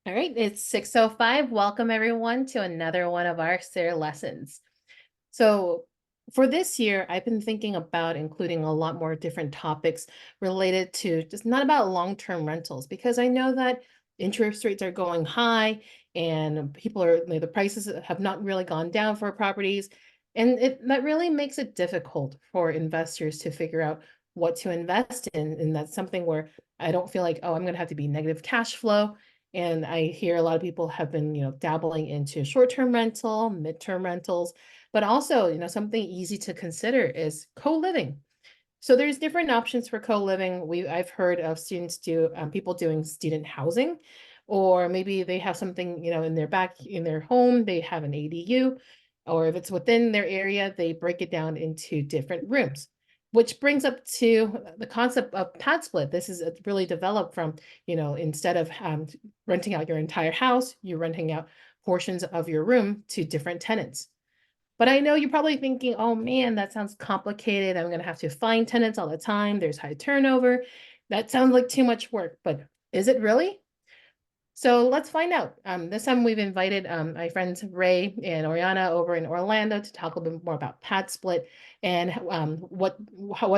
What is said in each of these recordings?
All right, it's 6:05. Welcome everyone to another one of our SARE lessons. So for this year, I've been thinking about including a lot more different topics related to just not about long-term rentals, because I know that interest rates are going high and people are, the prices have not really gone down for properties. And that really makes it difficult for investors to figure out what to invest in. And that's something where I don't feel like, oh, I'm going to have to be negative cash flow. And I hear a lot of people have been, dabbling into short-term rental, mid-term rentals, but also, something easy to consider is co-living. So there's different options for co-living. I've heard of people doing student housing, or maybe they have something, in their home, they have an ADU, or if it's within their area, they break it down into different rooms. Which brings up to the concept of PadSplit. This is really developed from, instead of renting out your entire house, you're renting out portions of your room to different tenants. But I know you're probably thinking, oh man, that sounds complicated. I'm going to have to find tenants all the time. There's high turnover. That sounds like too much work, but is it really? So let's find out. This time we've invited my friends Ray and Oriana over in Orlando to talk a little bit more about PadSplit and what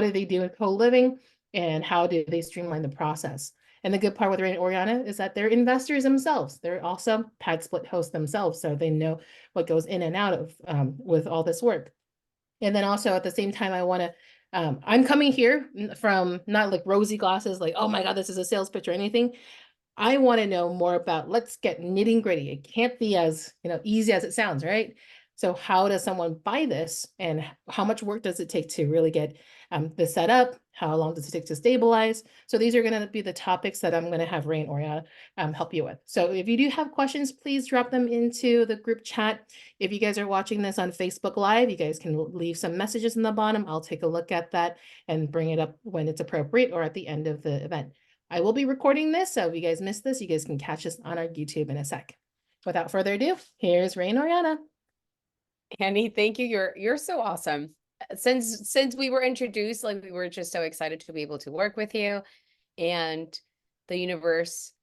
do they do in co-living and how do they streamline the process. And the good part with Ray and Oriana is that they're investors themselves. They're also PadSplit hosts themselves, so they know what goes in and out of with all this work. And then also at the same time, I'm coming here from not like rosy glasses, like, oh my God, this is a sales pitch or anything. I want to know more about, let's get nitty gritty. It can't be as, easy as it sounds, right? So how does someone buy this and how much work does it take to really get this set up? How long does it take to stabilize? So these are going to be the topics that I'm going to have Ray and Oriana help you with. So if you do have questions, please drop them into the group chat. If you guys are watching this on Facebook Live, you guys can leave some messages in the bottom. I'll take a look at that and bring it up when it's appropriate or at the end of the event. I will be recording this, so if you guys missed this, you guys can catch us on our YouTube in a sec. Without further ado, here's Ray and Oriana. Annie, thank you. You're so awesome. Since we were introduced, like we were just so excited to be able to work with you, and the universe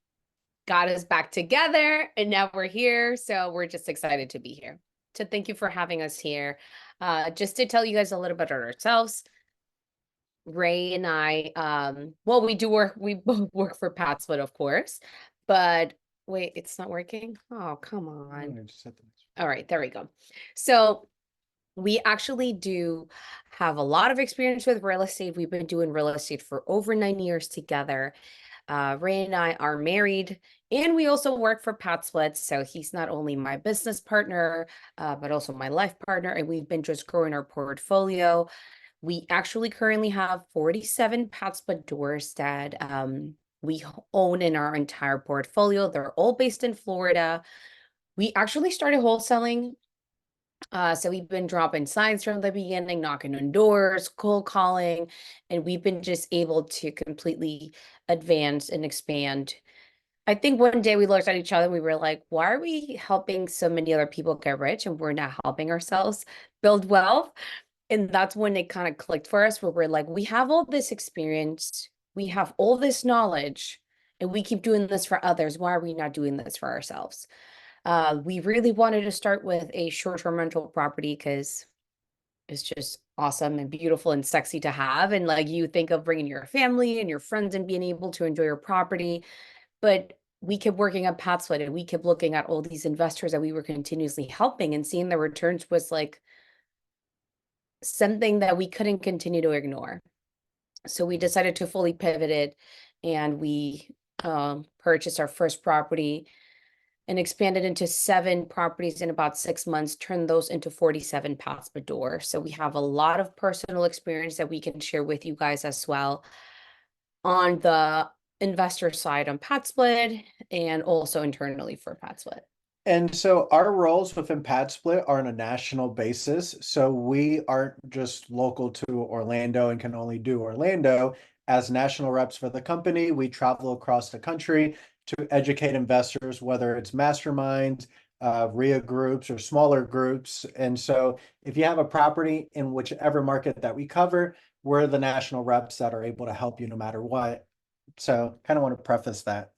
got us back together, and now we're here. So we're just excited to be here. So thank you for having us here. Just to tell you guys a little bit about ourselves. Ray and I, well, we both work for PadSplit, of course, but wait, it's not working. Oh, come on. All right, there we go. So we actually do have a lot of experience with real estate. We've been doing real estate for over 9 years together. Ray and I are married, and we also work for PadSplit. So he's not only my business partner, but also my life partner, and we've been just growing our portfolio. We actually currently have 47 PadSplit doors that we own in our entire portfolio. They're all based in Florida. We actually started wholesaling. So we've been dropping signs from the beginning, knocking on doors, cold calling, and we've been just able to completely advance and expand. I think one day we looked at each other and we were like, why are we helping so many other people get rich and we're not helping ourselves build wealth? And that's when it kind of clicked for us, where we're like, we have all this experience, we have all this knowledge, and we keep doing this for others. Why are we not doing this for ourselves? We really wanted to start with a short-term rental property because it's just awesome and beautiful and sexy to have. And like you think of bringing your family and your friends and being able to enjoy your property. But we kept working on PadSplit and we kept looking at all these investors that we were continuously helping, and seeing the returns was like something that we couldn't continue to ignore. So we decided to fully pivot it, and we purchased our first property and expanded into 7 properties in about 6 months, turned those into 47 PadSplit doors. So we have a lot of personal experience that we can share with you guys as well on the investor side on PadSplit and also internally for PadSplit. And so our roles within PadSplit are on a national basis. So we aren't just local to Orlando and can only do Orlando. As national reps for the company, we travel across the country to educate investors, whether it's masterminds, RIA groups, or smaller groups. And so if you have a property in whichever market that we cover, we're the national reps that are able to help you no matter what. So kind of want to preface that.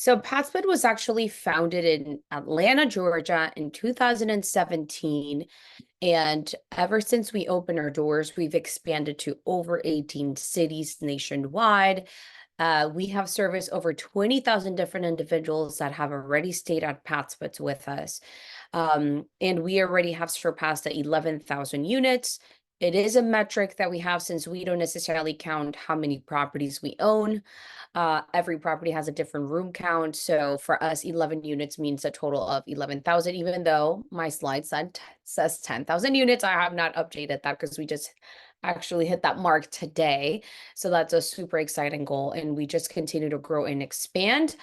So PadSplit was actually founded in Atlanta, Georgia in 2017. And ever since we opened our doors, we've expanded to over 18 cities nationwide. We have serviced over 20,000 different individuals that have already stayed at PadSplit with us. And we already have surpassed the 11,000 units. It is a metric that we have since we don't necessarily count how many properties we own. Every property has a different room count. So for us, 11 units means a total of 11,000, even though my slide says 10,000 units. I have not updated that because we just actually hit that mark today. So that's a super exciting goal. And we just continue to grow and expand.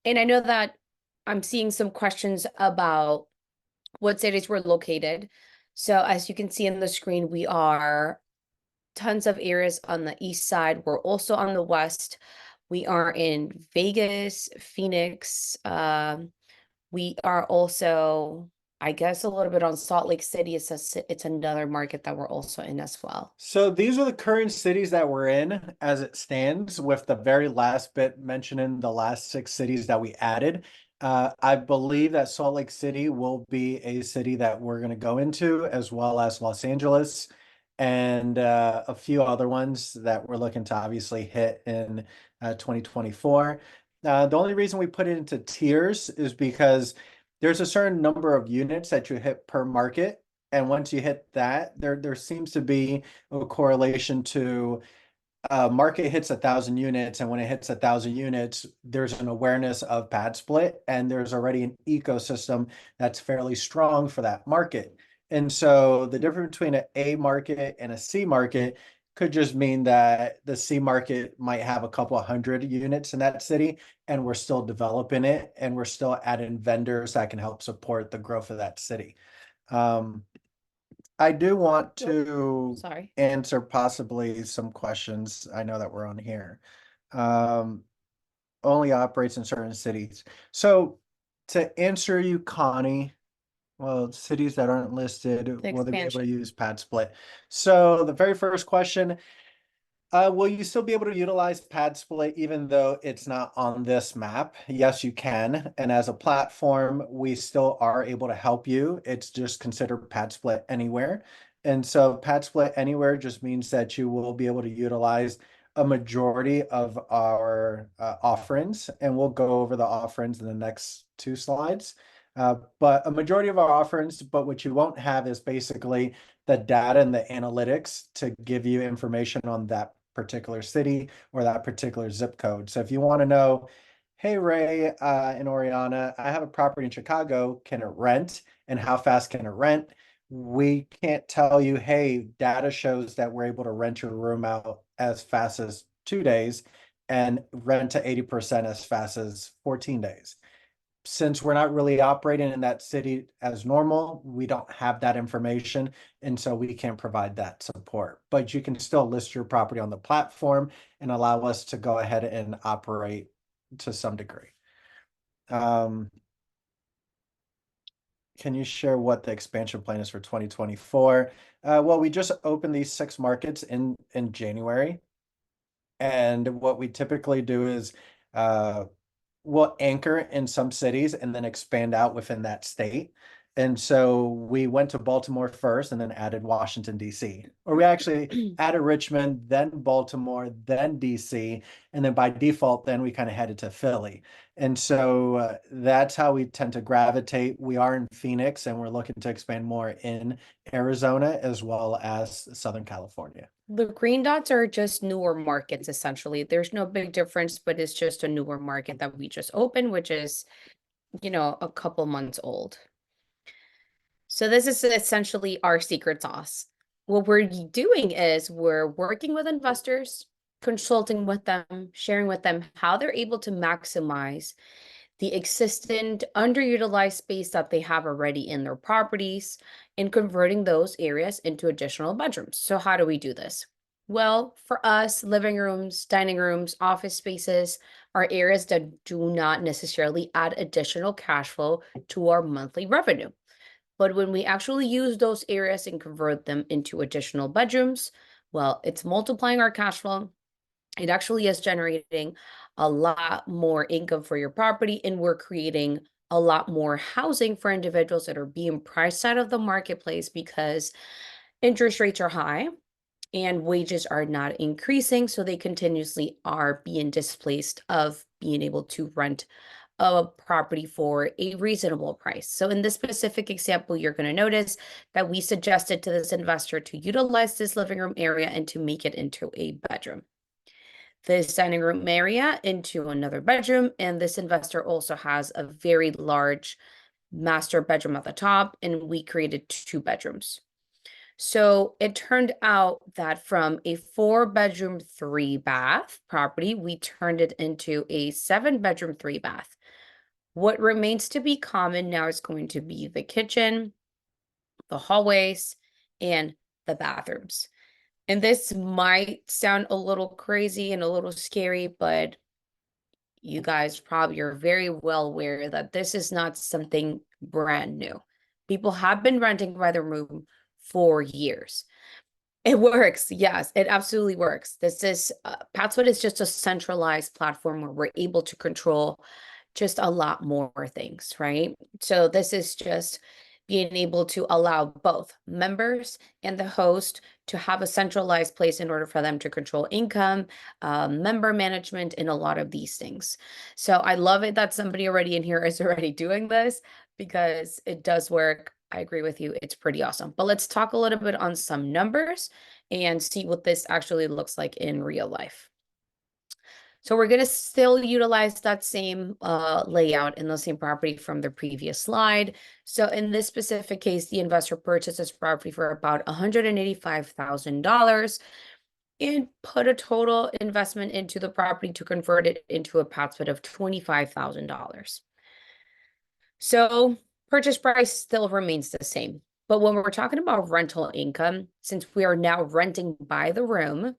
And I know that I'm seeing some questions about what cities we're located. So as you can see on the screen, we are tons of areas on the east side. We're also on the west. We are in Vegas, Phoenix. We are also, I guess, a little bit on Salt Lake City. It's another market that we're also in as well. So these are the current cities that we're in as it stands, with the very last bit mentioning the last 6 cities that we added. I believe that Salt Lake City will be a city that we're going to go into, as well as Los Angeles and a few other ones that we're looking to obviously hit in 2024. The only reason we put it into tiers is because there's a certain number of units that you hit per market. And once you hit that, there seems to be a correlation to market hits 1,000 units, and when it hits 1,000 units, there's an awareness of PadSplit, and there's already an ecosystem that's fairly strong for that market. And so the difference between an A market and a C market could just mean that the C market might have a couple of hundred units in that city, and we're still developing it, and we're still adding vendors that can help support the growth of that city. I do want to Sorry. answer possibly some questions. I know that we're on here. Only operates in certain cities. So to answer you, Connie, well, cities that aren't listed, The will they be able to expansion. use PadSplit? So the very first question, will you still be able to utilize PadSplit even though it's not on this map? Yes, you can. And as a platform, we still are able to help you. It's just considered PadSplit Anywhere. And so PadSplit Anywhere just means that you will be able to utilize a majority of our offerings. And we'll go over the offerings in the next 2 slides. But a majority of our offerings, but what you won't have is basically the data and the analytics to give you information on that particular city or that particular zip code. So if you want to know, hey, Ray and Oriana, I have a property in Chicago, can it rent? And how fast can it rent? We can't tell you, hey, data shows that we're able to rent your room out as fast as 2 days and rent to 80% as fast as 14 days. Since we're not really operating in that city as normal, we don't have that information, and so we can't provide that support. But you can still list your property on the platform and allow us to go ahead and operate to some degree. Can you share what the expansion plan is for 2024? Well, we just opened these 6 markets in January. And what we typically do is we'll anchor in some cities and then expand out within that state. And so we went to Baltimore first and then added Washington, D.C. Or we actually added Richmond, then Baltimore, then D.C. And then by default, then we kind of headed to Philly. And so that's how we tend to gravitate. We are in Phoenix, and we're looking to expand more in Arizona as well as Southern California. The green dots are just newer markets, essentially. There's no big difference, but it's just a newer market that we just opened, which is, a couple months old. So this is essentially our secret sauce. What we're doing is we're working with investors, consulting with them, sharing with them how they're able to maximize the existing underutilized space that they have already in their properties and converting those areas into additional bedrooms. So how do we do this? Well, for us, living rooms, dining rooms, office spaces are areas that do not necessarily add additional cash flow to our monthly revenue. But when we actually use those areas and convert them into additional bedrooms, well, it's multiplying our cash flow. It actually is generating a lot more income for your property, and we're creating a lot more housing for individuals that are being priced out of the marketplace because interest rates are high and wages are not increasing. So they continuously are being displaced of being able to rent a property for a reasonable price. So in this specific example, you're going to notice that we suggested to this investor to utilize this living room area and to make it into a bedroom. This dining room area into another bedroom, and this investor also has a very large master bedroom at the top, and we created 2 bedrooms. So it turned out that from a 4-bedroom, 3-bath property, we turned it into a 7-bedroom, 3-bath. What remains to be common now is going to be the kitchen, the hallways, and the bathrooms. And this might sound a little crazy and a little scary, but you guys probably are very well aware that this is not something brand new. People have been renting by the room for years. It works. Yes, it absolutely works. This is PadSplit is just a centralized platform where we're able to control just a lot more things, right? So this is just being able to allow both members and the host to have a centralized place in order for them to control income, member management, and a lot of these things. So I love it that somebody already in here is already doing this because it does work. I agree with you. It's pretty awesome. But let's talk a little bit on some numbers and see what this actually looks like in real life. So we're going to still utilize that same layout in the same property from the previous slide. So in this specific case, the investor purchased this property for about $185,000 and put a total investment into the property to convert it into a PadSplit of $25,000. So purchase price still remains the same. But when we're talking about rental income, since we are now renting by the room,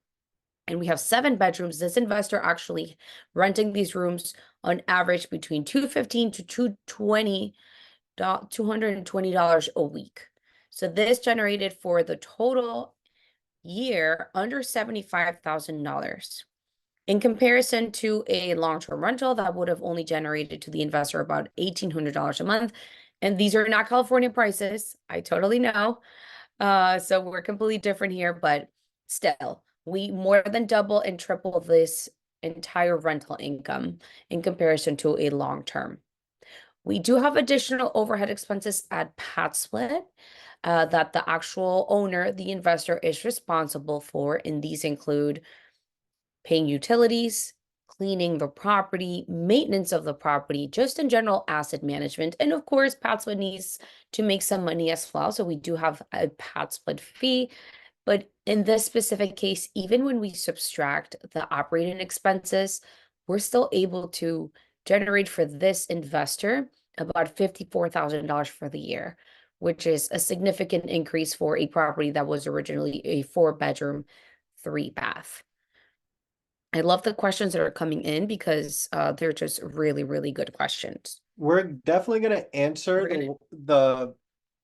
and we have 7 bedrooms, this investor actually renting these rooms on average between $215 to $220 a week. So this generated for the total year under $75,000. In comparison to a long-term rental, that would have only generated to the investor about $1,800 a month. And these are not California prices. I totally know. So we're completely different here, but still, we more than double and triple this entire rental income in comparison to a long term. We do have additional overhead expenses at PadSplit that the actual owner, the investor, is responsible for, and these include paying utilities, cleaning the property, maintenance of the property, just in general asset management. And of course, PadSplit needs to make some money as well. So we do have a PadSplit fee. But in this specific case, even when we subtract the operating expenses, we're still able to generate for this investor about $54,000 for the year, which is a significant increase for a property that was originally a 4-bedroom, 3-bath. I love the questions that are coming in because they're just really, really good questions. We're definitely going to answer We're gonna- the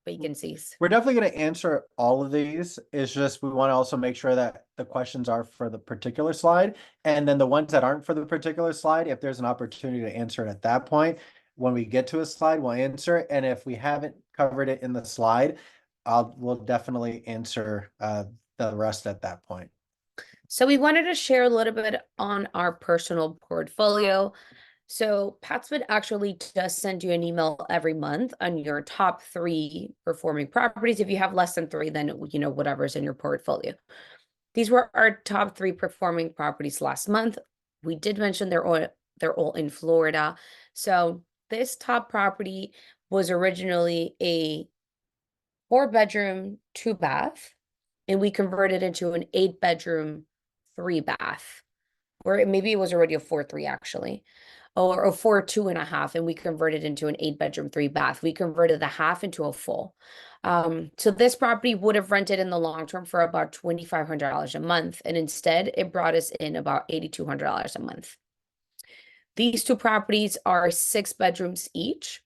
Vacancies. We're definitely going to answer all of these. It's just we want to also make sure that the questions are for the particular slide. And then the ones that aren't for the particular slide, if there's an opportunity to answer it at that point, when we get to a slide, we'll answer it. And if we haven't covered it in the slide, we'll definitely answer the rest at that point. So we wanted to share a little bit on our personal portfolio. So PadSplit actually does send you an email every month on your top 3 performing properties. If you have less than 3, then whatever's in your portfolio. These were our top 3 performing properties last month. We did mention they're all in Florida. So this top property was originally a 4-bedroom, 2-bath, and we converted into an 8-bedroom, 3-bath, or maybe it was already a 4-3 actually, or a 4-2.5, and we converted into an 8-bedroom, 3-bath. We converted the half into a full. So this property would have rented in the long term for about $2,500 a month, and instead it brought us in about $8,200 a month. These 2 properties are 6 bedrooms each,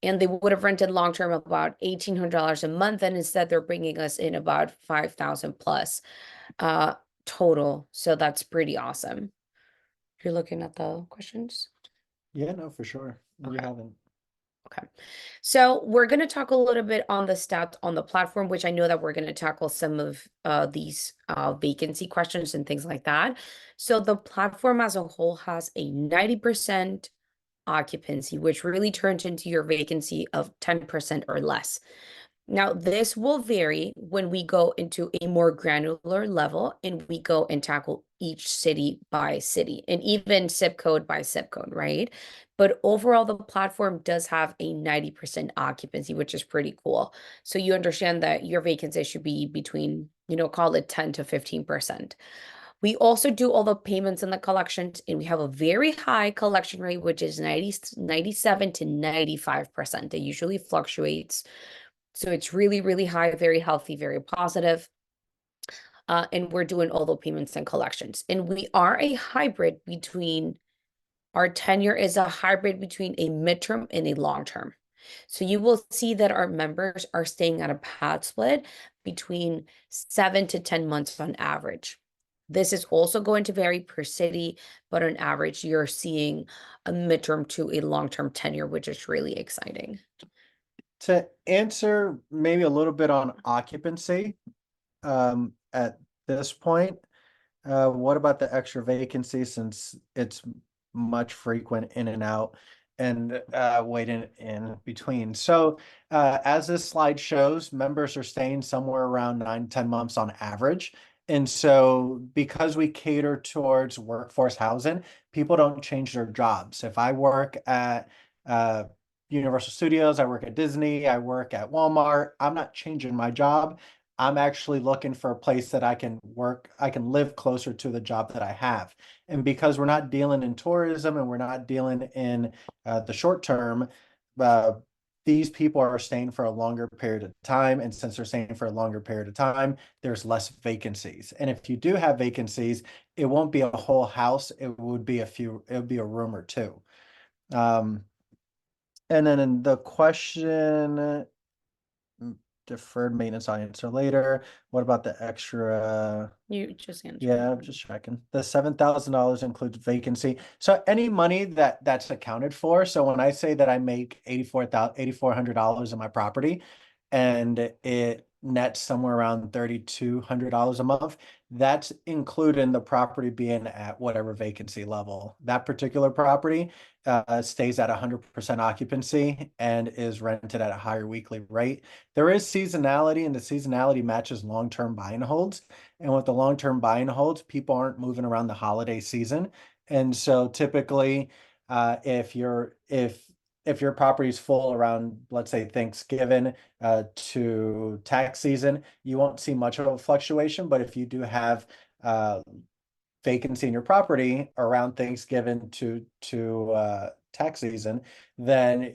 and they would have rented long term about $1,800 a month, and instead they're bringing us in about $5,000 plus total. So that's pretty awesome. You're looking at the questions? Yeah, no, for sure. We Okay. haven't. Okay. So we're going to talk a little bit on the stats on the platform, which I know that we're going to tackle some of these vacancy questions and things like that. So the platform as a whole has a 90% occupancy, which really turns into your vacancy of 10% or less. Now, this will vary when we go into a more granular level and we go and tackle each city by city and even zip code by zip code, right? But overall, the platform does have a 90% occupancy, which is pretty cool. So you understand that your vacancy should be between, call it 10 to 15%. We also do all the payments and the collections, and we have a very high collection rate, which is 97 to 95%. It usually fluctuates, so it's really, really high, very healthy, very positive. And we're doing all the payments and collections. And we are a hybrid between, our tenure is a hybrid between a midterm and a long term. So you will see that our members are staying at a PadSplit between 7 to 10 months on average. This is also going to vary per city, but on average, you're seeing a midterm to a long-term tenure, which is really exciting. To answer maybe a little bit on occupancy, at this point, what about the extra vacancy since it's much frequent in and out and waiting in between? So as this slide shows, members are staying somewhere around 9 to 10 months on average. And so because we cater towards workforce housing, people don't change their jobs. If I work at Universal Studios, I work at Disney, I work at Walmart, I'm not changing my job. I'm actually looking for a place that I can work, I can live closer to the job that I have. And because we're not dealing in tourism and we're not dealing in the short term, uh, these people are staying for a longer period of time. And since they're staying for a longer period of time, there's less vacancies. And if you do have vacancies, it won't be a whole house. It would be it would be a room or two. And then in the question, deferred maintenance, I'll answer later. What about the extra? You just answered. Yeah, I'm just checking. The $7,000 includes vacancy. So any money that's accounted for. So when I say that I make $8,400 in my property and it nets somewhere around $3,200 a month, that's including the property being at whatever vacancy level. That particular property stays at 100% occupancy and is rented at a higher weekly rate. There is seasonality, and the seasonality matches long-term buy and holds. And with the long-term buy and holds, people aren't moving around the holiday season. And so typically, if your property is full around, let's say, Thanksgiving to tax season, you won't see much of a fluctuation. But if you do have vacancy in your property around Thanksgiving to tax season, then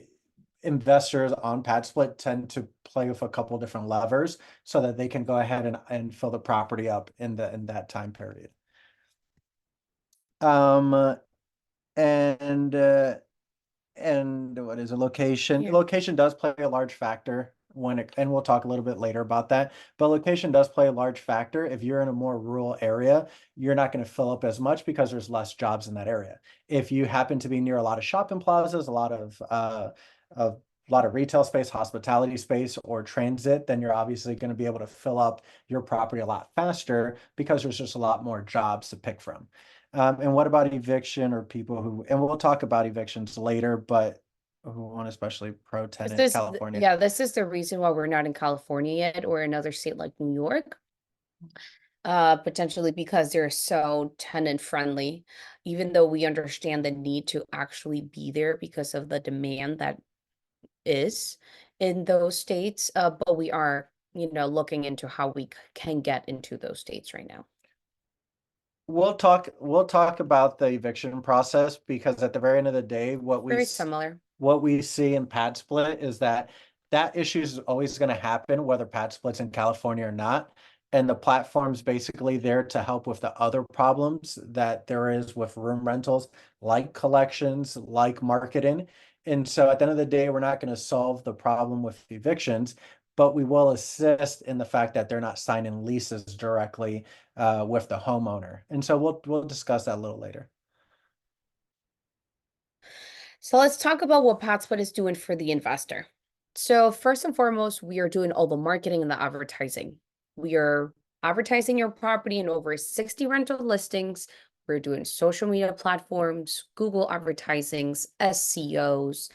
investors on PadSplit tend to play with a couple different levers so that they can go ahead and fill the property up in that time period. And what is a location? Here. Location does play a large factor and we'll talk a little bit later about that, but location does play a large factor. If you're in a more rural area, you're not going to fill up as much because there's less jobs in that area. If you happen to be near a lot of shopping plazas, a lot of retail space, hospitality space, or transit, then you're obviously going to be able to fill up your property a lot faster because there's just a lot more jobs to pick from. And what about eviction or people who, and we'll talk about evictions later, but who want especially pro tenant California? Yeah, this is the reason why we're not in California yet or another state like New York. Potentially because they're so tenant friendly, even though we understand the need to actually be there because of the demand that is in those states. But we are, looking into how we can get into those states right now. We'll talk about the eviction process because at the very end of the day, Very similar. what we see in PadSplit is that issue is always going to happen whether PadSplit's in California or not. And the platform's basically there to help with the other problems that there is with room rentals, like collections, like marketing. And so at the end of the day, we're not going to solve the problem with evictions, but we will assist in the fact that they're not signing leases directly with the homeowner. And so we'll discuss that a little later. So let's talk about what PadSplit is doing for the investor. So first and foremost, we are doing all the marketing and the advertising. We are advertising your property in over 60 rental listings. We're doing social media platforms, Google advertisings, SEOs.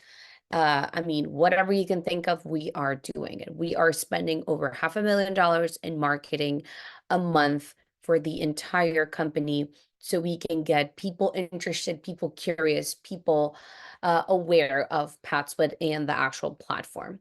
I mean, whatever you can think of, we are doing it. We are spending over $500,000 in marketing a month for the entire company so we can get people interested, people curious, people aware of PadSplit and the actual platform.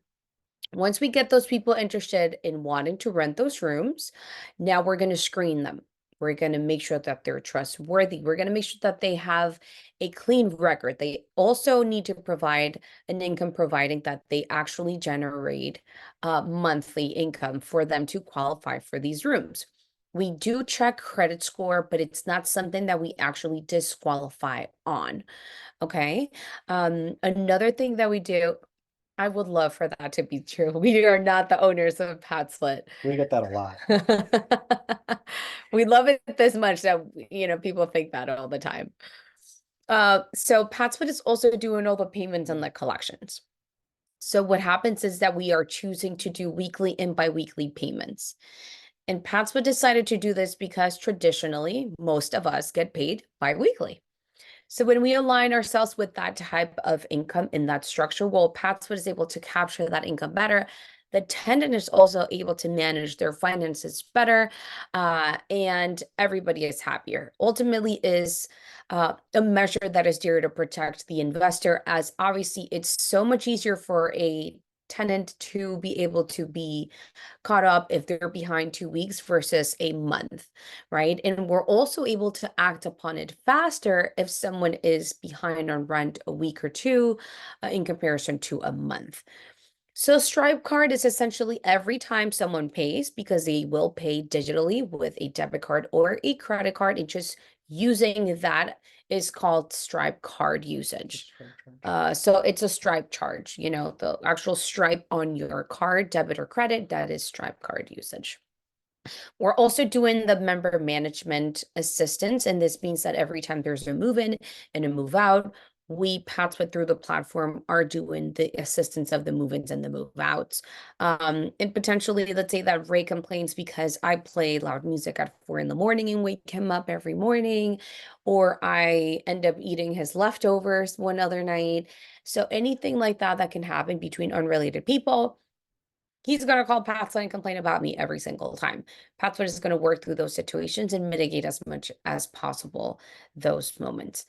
Once we get those people interested in wanting to rent those rooms, now we're going to screen them. We're going to make sure that they're trustworthy. We're going to make sure that they have a clean record. They also need to provide an income, providing that they actually generate monthly income for them to qualify for these rooms. We do check credit score, but it's not something that we actually disqualify on. Okay. Another thing that we do, I would love for that to be true. We are not the owners of PadSplit. We get that a lot. We love it this much that, people think that all the time. So PadSplit is also doing all the payments and the collections. So what happens is that we are choosing to do weekly and biweekly payments. And PadSplit decided to do this because traditionally, most of us get paid biweekly. So when we align ourselves with that type of income in that structure, well, PadSplit is able to capture that income better. The tenant is also able to manage their finances better, and everybody is happier. Ultimately, is a measure that is there to protect the investor, as obviously it's so much easier for a tenant to be able to be caught up if they're behind 2 weeks versus a month, right? And we're also able to act upon it faster if someone is behind on rent a week or two in comparison to a month. So Stripe card is essentially every time someone pays, because they will pay digitally with a debit card or a credit card, and just using that is called Stripe card usage. So it's a Stripe charge, the actual Stripe on your card, debit or credit, that is Stripe card usage. We're also doing the member management assistance, and this means that every time there's a move in and a move out, we PadSplit through the platform are doing the assistance of the move-ins and the move-outs. And potentially, let's say that Ray complains because I play loud music at 4 a.m. and wake him up every morning, or I end up eating his leftovers one other night. So anything like that that can happen between unrelated people, he's going to call PadSplit and complain about me every single time. PadSplit is going to work through those situations and mitigate as much as possible those moments.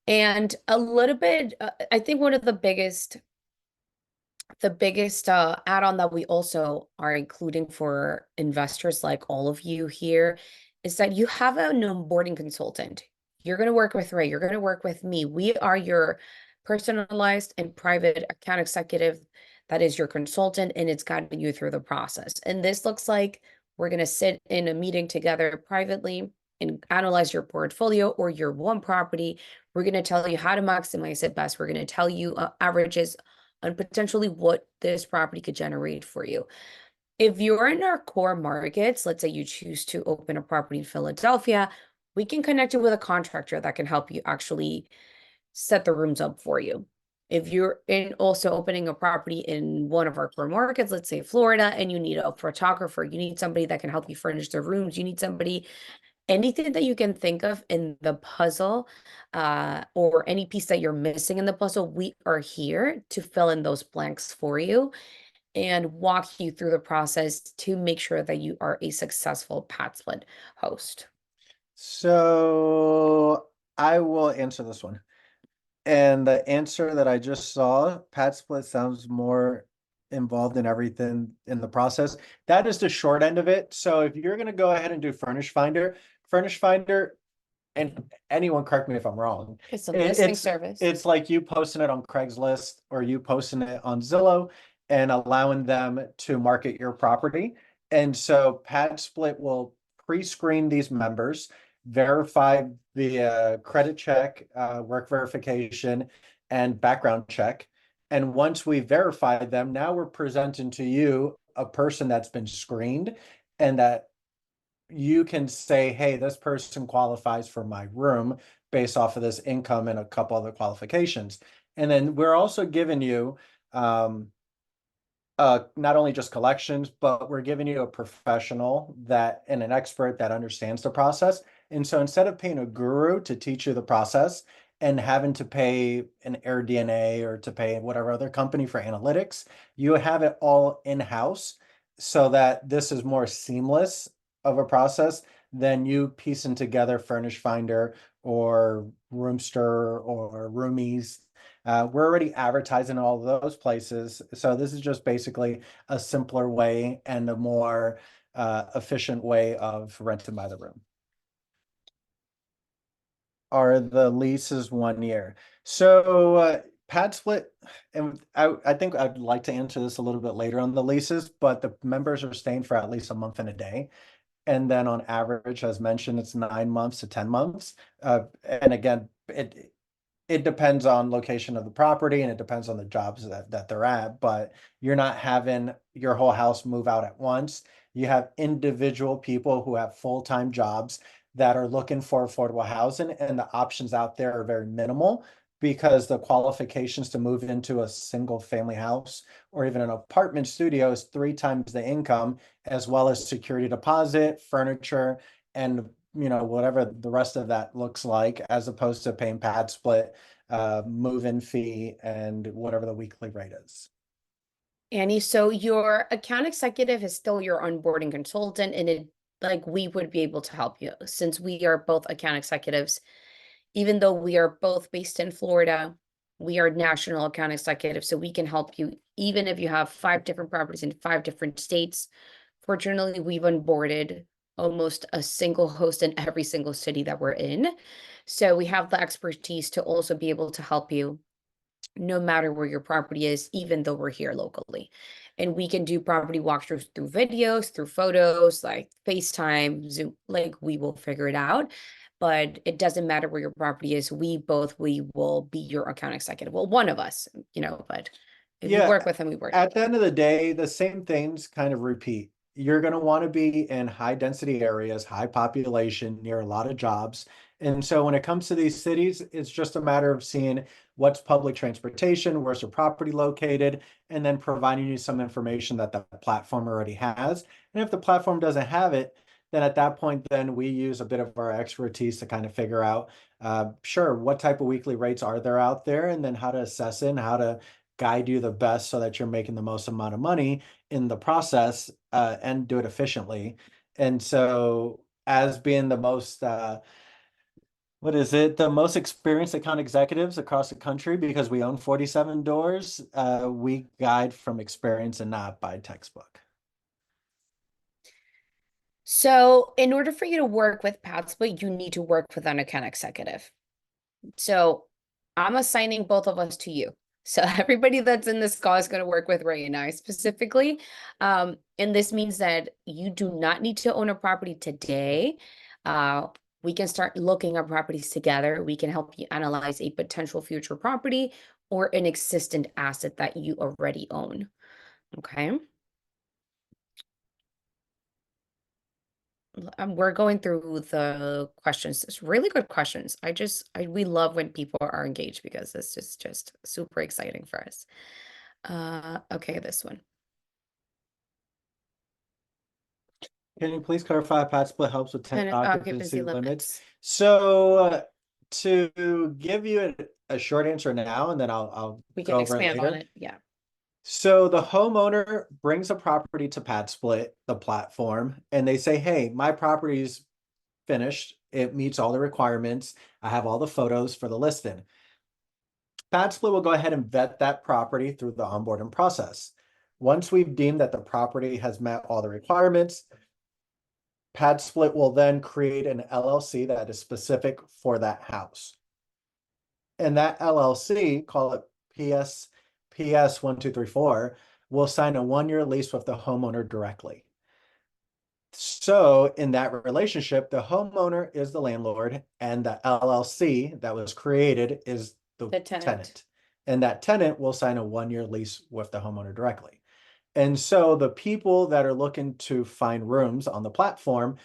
And a little bit, I think one of the biggest add-on that we also are including for investors like all of you here is that you have an onboarding consultant. You're going to work with Ray. You're going to work with me. We are your personalized and private account executive. That is your consultant, and it's guiding you through the process. And this looks like we're going to sit in a meeting together privately and analyze your portfolio or your one property. We're going to tell you how to maximize it best. We're going to tell you averages on potentially what this property could generate for you. If you're in our core markets, let's say you choose to open a property in Philadelphia, we can connect you with a contractor that can help you actually set the rooms up for you. If you're in also opening a property in one of our core markets, let's say Florida, and you need a photographer, you need somebody that can help you furnish the rooms, you need somebody, anything that you can think of in the puzzle, or any piece that you're missing in the puzzle, we are here to fill in those blanks for you and walk you through the process to make sure that you are a successful PadSplit host. So I will answer this one. And the answer that I just saw, PadSplit sounds more involved in everything in the process. That is the short end of it. So if you're going to go ahead and do Furnish Finder, and anyone correct me if I'm wrong. It's a listing service. It's like you posting it on Craigslist or you posting it on Zillow and allowing them to market your property. And so PadSplit will pre-screen these members, verify via credit check, work verification, and background check. And once we verify them, now we're presenting to you a person that's been screened and that you can say, hey, this person qualifies for my room based off of this income and a couple other qualifications. And then we're also giving you not only just collections, but we're giving you a professional that and an expert that understands the process. And so instead of paying a guru to teach you the process and having to pay an AirDNA or to pay whatever other company for analytics, you have it all in-house so that this is more seamless of a process than you piecing together Furnish Finder or Roomster or Roomies. We're already advertising all of those places. So this is just basically a simpler way and a more efficient way of renting by the room. Are the leases 1 year? So PadSplit, and I think I'd like to answer this a little bit later on the leases, but the members are staying for at least a month and a day. And then on average, as mentioned, it's 9 months to 10 months. And again, it depends on location of the property and it depends on the jobs that they're at, but you're not having your whole house move out at once. You have individual people who have full-time jobs that are looking for affordable housing, and the options out there are very minimal because the qualifications to move into a single family house or even an apartment studio is 3 times the income, as well as security deposit, furniture, and whatever the rest of that looks like, as opposed to paying PadSplit, move-in fee, and whatever the weekly rate is. Annie, so your account executive is still your onboarding consultant, and we would be able to help you since we are both account executives. Even though we are both based in Florida, we are national account executives, so we can help you even if you have 5 different properties in 5 different states. Fortunately, we've onboarded almost a single host in every single city that we're in. So we have the expertise to also be able to help you no matter where your property is, even though we're here locally. And we can do property walkthroughs through videos, through photos, like FaceTime, Zoom, we will figure it out. But it doesn't matter where your property is. We will be your account executive. Well, one of us, but if you Yeah, work with him, we work. at the end of the day, the same things kind of repeat. You're going to want to be in high density areas, high population, near a lot of jobs. And so when it comes to these cities, it's just a matter of seeing what's public transportation, where's your property located, and then providing you some information that the platform already has. And if the platform doesn't have it, then at that point, then we use a bit of our expertise to kind of figure out, sure, what type of weekly rates are there out there, and then how to assess it and how to guide you the best so that you're making the most amount of money in the process, and do it efficiently. And so as being the most what is it, the most experienced account executives across the country, because we own 47 doors, we guide from experience and not by textbook. So in order for you to work with PadSplit, you need to work with an account executive. So I'm assigning both of us to you. So everybody that's in this call is going to work with Ray and I specifically. And this means that you do not need to own a property today. We can start looking at properties together. We can help you analyze a potential future property or an existing asset that you already own. Okay. We're going through the questions. It's really good questions. We love when people are engaged because this is just super exciting for us. Okay, this one. Can you please clarify PadSplit helps with tenant occupancy limits? Limits. So to give you a short answer now, and then I'll We go can over it expand later. on it. Yeah. So the homeowner brings a property to PadSplit, the platform, and they say, hey, my property's finished. It meets all the requirements. I have all the photos for the listing. PadSplit will go ahead and vet that property through the onboarding process. Once we've deemed that the property has met all the requirements, PadSplit will then create an LLC that is specific for that house. And that LLC, call it PS 1234, will sign a 1-year lease with the homeowner directly. So in that relationship, the homeowner is the landlord and the LLC that was created is the tenant. And that tenant will sign a 1-year lease with the homeowner directly. And so the people that are looking to find rooms on the platform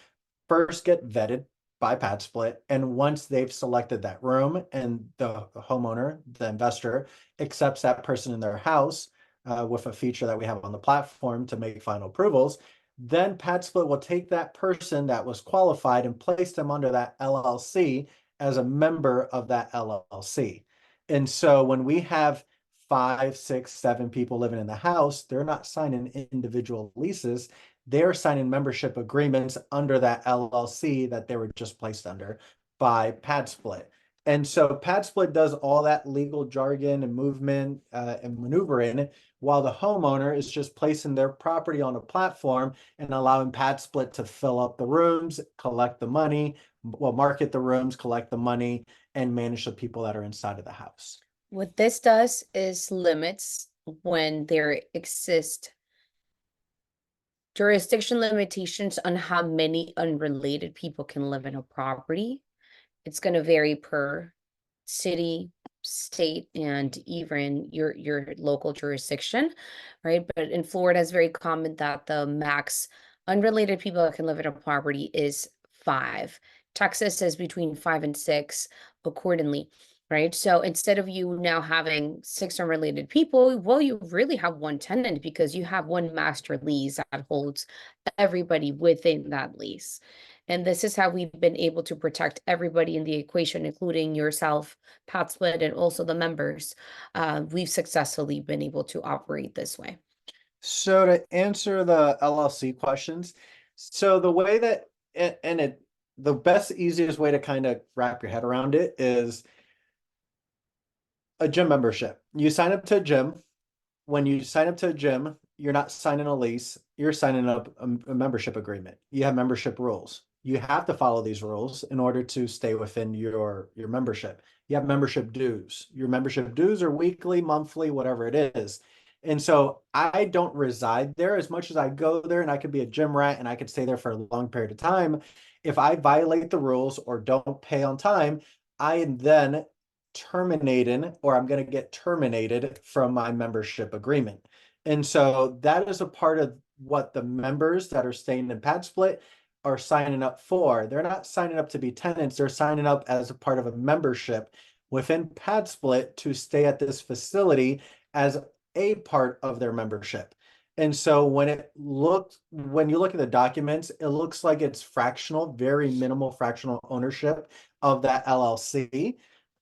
first get vetted by PadSplit. And once they've selected that room and the homeowner, the investor, accepts that person in their house with a feature that we have on the platform to make final approvals, then PadSplit will take that person that was qualified and place them under that LLC as a member of that LLC. And so when we have 5, 6, 7 people living in the house, they're not signing individual leases. They're signing membership agreements under that LLC that they were just placed under by PadSplit. And so PadSplit does all that legal jargon and movement and maneuvering, while the homeowner is just placing their property on a platform and allowing PadSplit to fill up the rooms, collect the money, well, market the rooms, collect the money, and manage the people that are inside of the house. What this does is limits when there exist jurisdiction limitations on how many unrelated people can live in a property. It's going to vary per city, state, and even your local jurisdiction, right? But in Florida, it's very common that the max unrelated people that can live in a property is 5. Texas is between 5 and 6 accordingly, right? So instead of you now having 6 unrelated people, well, you really have one tenant because you have one master lease that holds everybody within that lease. And this is how we've been able to protect everybody in the equation, including yourself, PadSplit, and also the members. We've successfully been able to operate this way. So to answer the LLC questions, so the way that, the best, easiest way to kind of wrap your head around it is a gym membership. You sign up to a gym. When you sign up to a gym, you're not signing a lease, you're signing up a membership agreement. You have membership rules. You have to follow these rules in order to stay within your membership. You have membership dues. Your membership dues are weekly, monthly, whatever it is. And so I don't reside there as much as I go there, and I could be a gym rat and I could stay there for a long period of time. If I violate the rules or don't pay on time, I am then terminated, or I'm going to get terminated from my membership agreement. And so that is a part of what the members that are staying in PadSplit are signing up for. They're not signing up to be tenants, they're signing up as a part of a membership within PadSplit to stay at this facility as a part of their membership. And so when you look at the documents, it looks like it's fractional, very minimal fractional ownership of that LLC,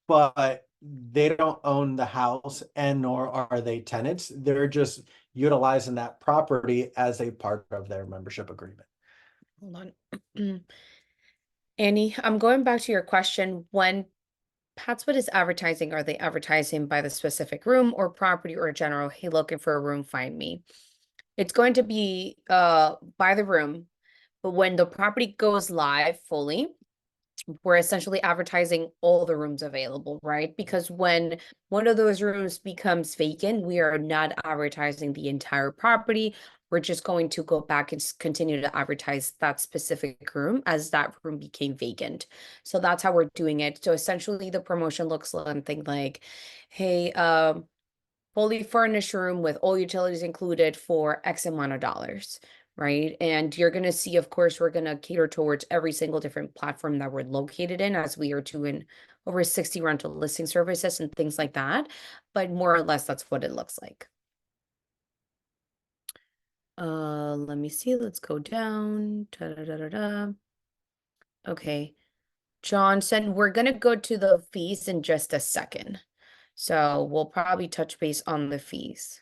but they don't own the house and nor are they tenants. They're just utilizing that property as a part of their membership agreement. Hold on. Annie, I'm going back to your question. When PadSplit is advertising, are they advertising by the specific room or property or general? Hey, looking for a room, find me. It's going to be by the room, but when the property goes live fully, we're essentially advertising all the rooms available, right? Because when one of those rooms becomes vacant, we are not advertising the entire property. We're just going to go back and continue to advertise that specific room as that room became vacant. So that's how we're doing it. So essentially the promotion looks something like, hey, fully furnished room with all utilities included for X amount of dollars, right? And you're going to see, of course, we're going to cater towards every single different platform that we're located in, as we are doing over 60 rental listing services and things like that. But more or less, that's what it looks like. Let me see. Let's go down. Da-da-da-da-da. Okay. John said we're going to go to the fees in just a second. So we'll probably touch base on the fees.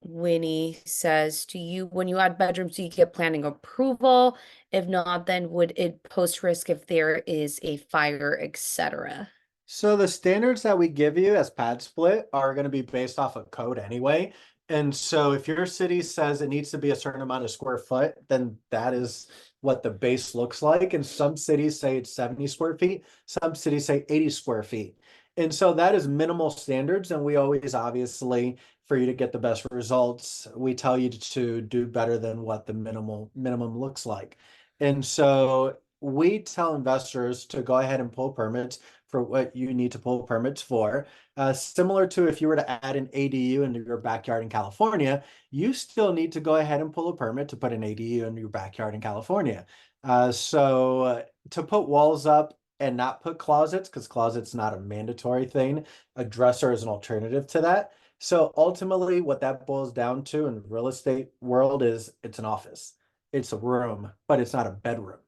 Winnie says, when you add bedrooms, do you get planning approval? If not, then would it post risk if there is a fire, etc.? So the standards that we give you as PadSplit are going to be based off of code anyway. And so if your city says it needs to be a certain amount of square foot, then that is what the base looks like. And some cities say it's 70 square feet. Some cities say 80 square feet. And so that is minimal standards. And we always, obviously, for you to get the best results, we tell you to do better than what the minimum looks like. And so we tell investors to go ahead and pull permits for what you need to pull permits for. Similar to if you were to add an ADU into your backyard in California, you still need to go ahead and pull a permit to put an ADU in your backyard in California. To put walls up and not put closets, because closets not a mandatory thing, a dresser is an alternative to that. So ultimately, what that boils down to in the real estate world is it's an office. It's a room, but it's not a bedroom.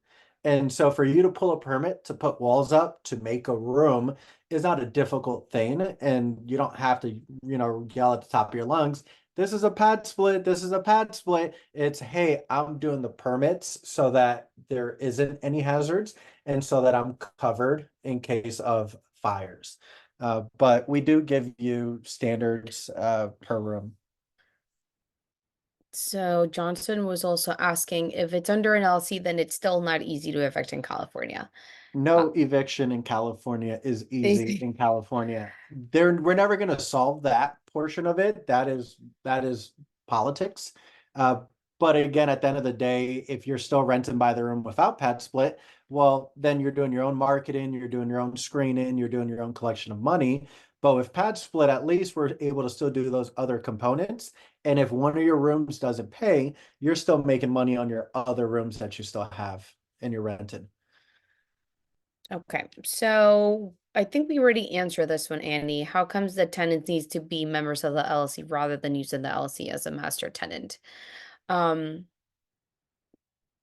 And so for you to pull a permit to put walls up to make a room is not a difficult thing. And you don't have to, yell at the top of your lungs, this is a pad split, this is a pad split. It's, hey, I'm doing the permits so that there isn't any hazards and so that I'm covered in case of fires. But we do give you standards per room. So Johnson was also asking if it's under an LLC, then it's still not easy to evict in California. No eviction in California is easy Easy. in California. We're never going to solve that portion of it. That is politics. Uh, but again, at the end of the day, if you're still renting by the room without PadSplit, well, then you're doing your own marketing, you're doing your own screening, you're doing your own collection of money. But with PadSplit, at least we're able to still do those other components. And if one of your rooms doesn't pay, you're still making money on your other rooms that you still have and you're rented. Okay, so I think we already answered this one, Annie. How comes the tenant needs to be members of the LLC rather than using the LLC as a master tenant? Um,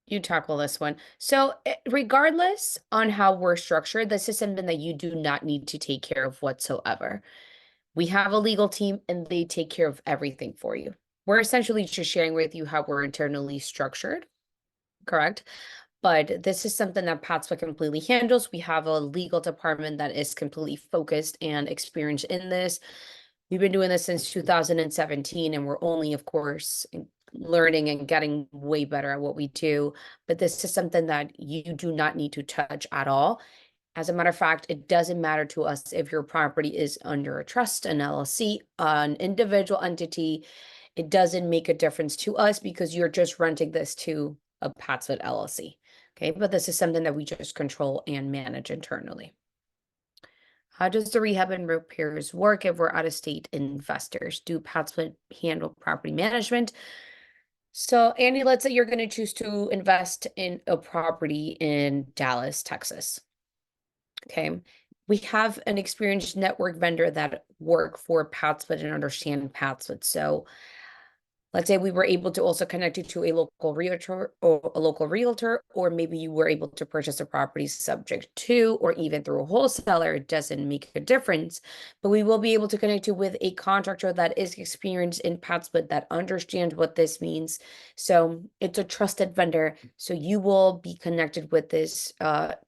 you tackle this one. So regardless on how we're structured, this is something that you do not need to take care of whatsoever. We have a legal team and they take care of everything for you. We're essentially just sharing with you how we're internally structured, correct? But this is something that PadSplit completely handles. We have a legal department that is completely focused and experienced in this. We've been doing this since 2017, and we're only, of course, learning and getting way better at what we do. But this is something that you do not need to touch at all. As a matter of fact, it doesn't matter to us if your property is under a trust, an LLC, an individual entity. It doesn't make a difference to us because you're just renting this to a PadSplit LLC. Okay, but this is something that we just control and manage internally. How does the rehab and repairs work if we're out-of-state investors? Do PadSplit handle property management? So, Andy, let's say you're going to choose to invest in a property in Dallas, Texas. Okay. We have an experienced network vendor that work for PadSplit and understand PadSplit. So let's say we were able to also connect you to a local realtor, or maybe you were able to purchase a property subject to, or even through a wholesaler. It doesn't make a difference, but we will be able to connect you with a contractor that is experienced in PadSplit that understands what this means. So it's a trusted vendor. So you will be connected with this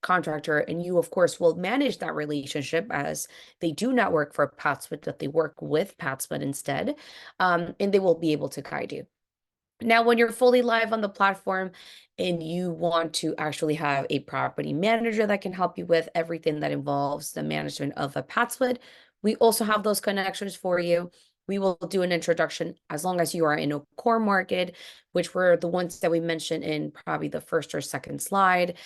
contractor, and you, of course, will manage that relationship as they do not work for PadSplit, but they work with PadSplit instead, and they will be able to guide you. Now, when you're fully live on the platform and you want to actually have a property manager that can help you with everything that involves the management of a PadSplit, we also have those connections for you. We will do an introduction as long as you are in a core market, which were the ones that we mentioned in probably the first or second slide.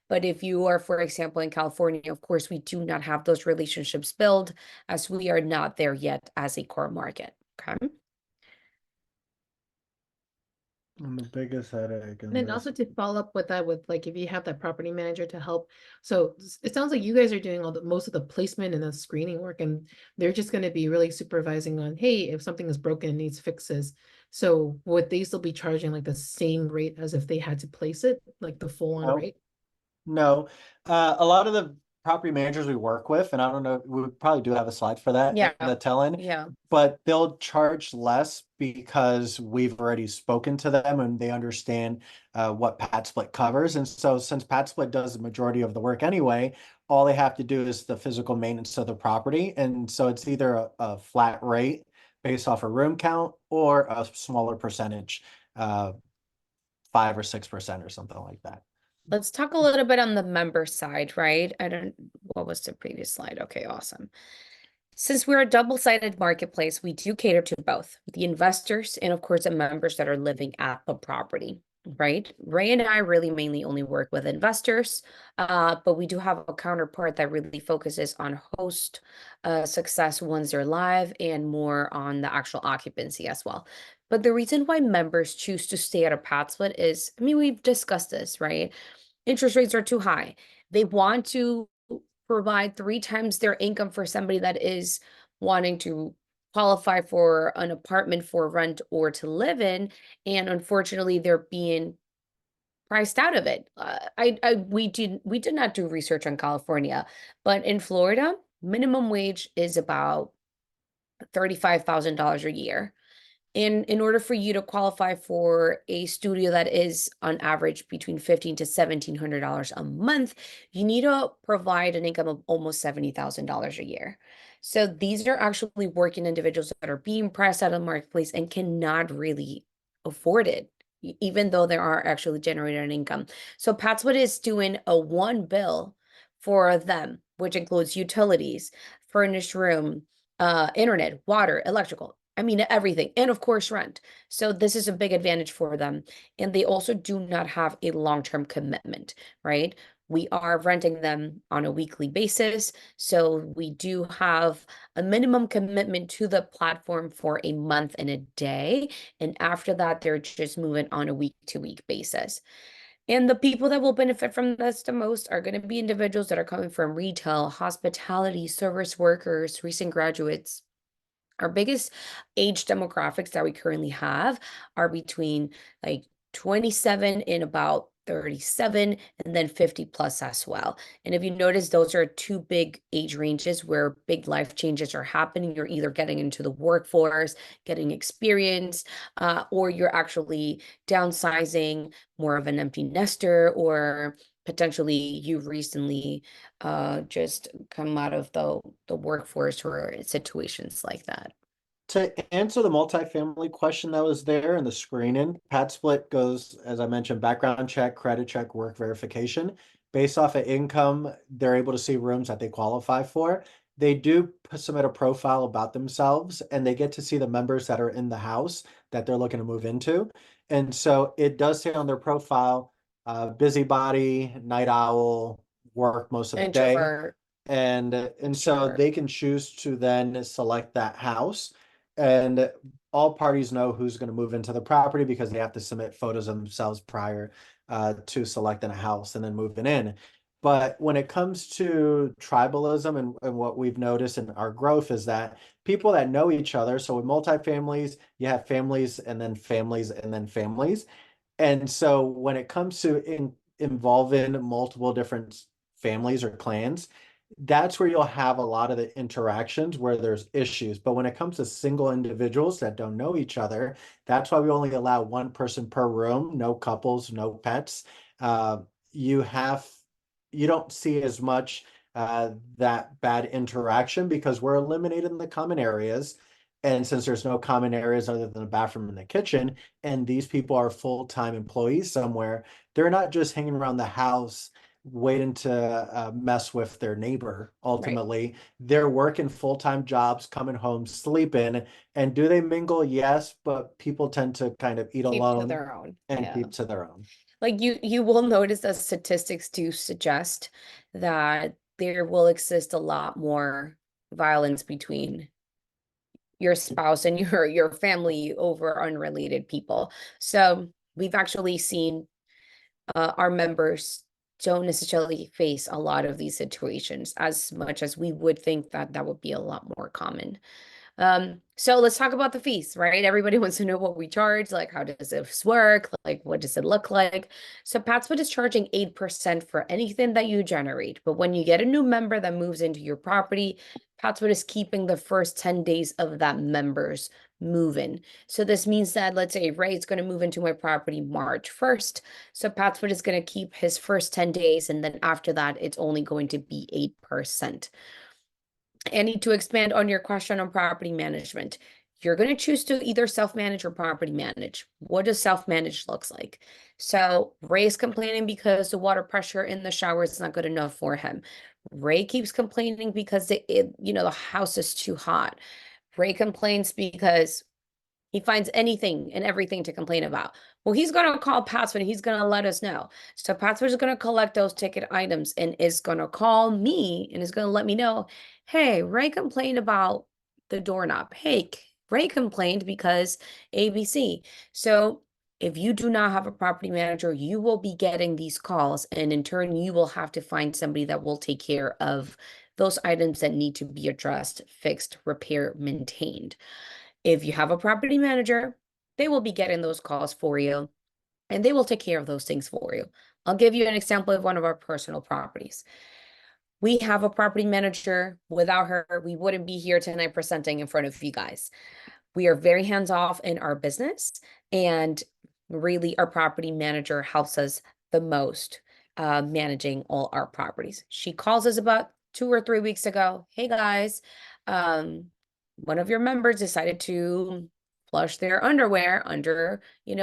But if you are, for example, in California, of course, we do not have those relationships built as we are not there yet as a core market. Okay. And the biggest headache in And then this. also to follow up with that, with like if you have that property manager to help. So it sounds like you guys are doing most of the placement and the screening work, and they're just going to be really supervising on, hey, if something is broken and needs fixes. So would they still be charging like the same rate as if they had to place it, like the full on No, rate? no. A lot of the property managers we work with, and I don't know, we probably do have a slide for that Yeah. in the tell-in, Yeah. but they'll charge less because we've already spoken to them and they understand what PadSplit covers. And so since PadSplit does the majority of the work anyway, all they have to do is the physical maintenance of the property. And so it's either a flat rate based off a room count or a smaller percentage, 5 or 6% or something like that. Let's talk a little bit on the member side, right? What was the previous slide? Okay, awesome. Since we're a double-sided marketplace, we do cater to both the investors and, of course, the members that are living at the property. right? Ray and I really mainly only work with investors, but we do have a counterpart that really focuses on host success once they're live and more on the actual occupancy as well. But the reason why members choose to stay at a PadSplit is, I mean, we've discussed this, right? Interest rates are too high. They want to provide 3 times their income for somebody that is wanting to qualify for an apartment for rent or to live in, and unfortunately they're being priced out of it. We did not do research on California, but in Florida, minimum wage is about $35,000 a year. In order for you to qualify for a studio that is on average between $1,500 to $1,700 a month, you need to provide an income of almost $70,000 a year. So these are actually working individuals that are being priced out of the marketplace and cannot really afford it, even though they are actually generating an income. So PadSplit is doing a one bill for them, which includes utilities, furnished room, internet, water, electrical. I mean, everything. And of course, rent. So this is a big advantage for them. And they also do not have a long-term commitment, right? We are renting them on a weekly basis. So we do have a minimum commitment to the platform for a month and a day. And after that, they're just moving on a week-to-week basis. And the people that will benefit from this the most are going to be individuals that are coming from retail, hospitality, service workers, recent graduates. Our biggest age demographics that we currently have are between like 27 and about 37, and then 50 plus as well. And if you notice, those are two big age ranges where big life changes are happening. You're either getting into the workforce, getting experience, or you're actually downsizing, more of an empty nester, or potentially you've recently just come out of the workforce or situations like that. To answer the multifamily question that was there in the screening, PadSplit goes, as I mentioned, background check, credit check, work verification. Based off of income, they're able to see rooms that they qualify for. They do submit a profile about themselves, and they get to see the members that are in the house that they're looking to move into. And so it does say on their profile, busybody, night owl, work most of the day. Introvert. And so Sure. they can choose to then select that house, and all parties know who's going to move into the property because they have to submit photos of themselves prior to selecting a house and then moving in. But when it comes to tribalism, and what we've noticed in our growth is that people that know each other, so with multifamilies, you have families and then families and then families. And so when it comes to involving multiple different families or clans, that's where you'll have a lot of the interactions where there's issues. But when it comes to single individuals that don't know each other, that's why we only allow one person per room, no couples, no pets. Uh, you have you don't see as much that bad interaction because we're eliminating the common areas. And since there's no common areas other than the bathroom and the kitchen, and these people are full-time employees somewhere, they're not just hanging around the house waiting to mess with their neighbor. Right. Ultimately, they're working full-time jobs, coming home, sleeping. And do they mingle? Yes, but people tend to kind of eat Keep to alone their own. and Yeah. keep to their own. Like you will notice that statistics do suggest that there will exist a lot more violence between your spouse and your family over unrelated people. So we've actually seen our members don't necessarily face a lot of these situations as much as we would think that that would be a lot more common. So let's talk about the fees, right? Everybody wants to know what we charge, like how does this work? Like what does it look like? So PadSplit is charging 8% for anything that you generate. But when you get a new member that moves into your property, PadSplit is keeping the first 10 days of that member's move-in. So this means that let's say Ray is going to move into my property March 1st. So PadSplit is going to keep his first 10 days, and then after that, it's only going to be 8%. Annie, to expand on your question on property management, you're going to choose to either self-manage or property manage. What does self-manage looks like? So Ray is complaining because the water pressure in the shower is not good enough for him. Ray keeps complaining because the house is too hot. Ray complains because He finds anything and everything to complain about. Well, he's going to call PadSplit and he's going to let us know. So PadSplit is going to collect those ticket items and is going to call me and is going to let me know, hey, Ray complained about the doorknob. Hey, Ray complained because ABC. So if you do not have a property manager, you will be getting these calls. And in turn, you will have to find somebody that will take care of those items that need to be addressed, fixed, repaired, maintained. If you have a property manager, they will be getting those calls for you and they will take care of those things for you. I'll give you an example of one of our personal properties. We have a property manager. Without her, we wouldn't be here tonight presenting in front of you guys. We are very hands off in our business, and really our property manager helps us the most managing all our properties. She calls us about 2 or 3 weeks ago. Hey guys, one of your members decided to flush their underwear under,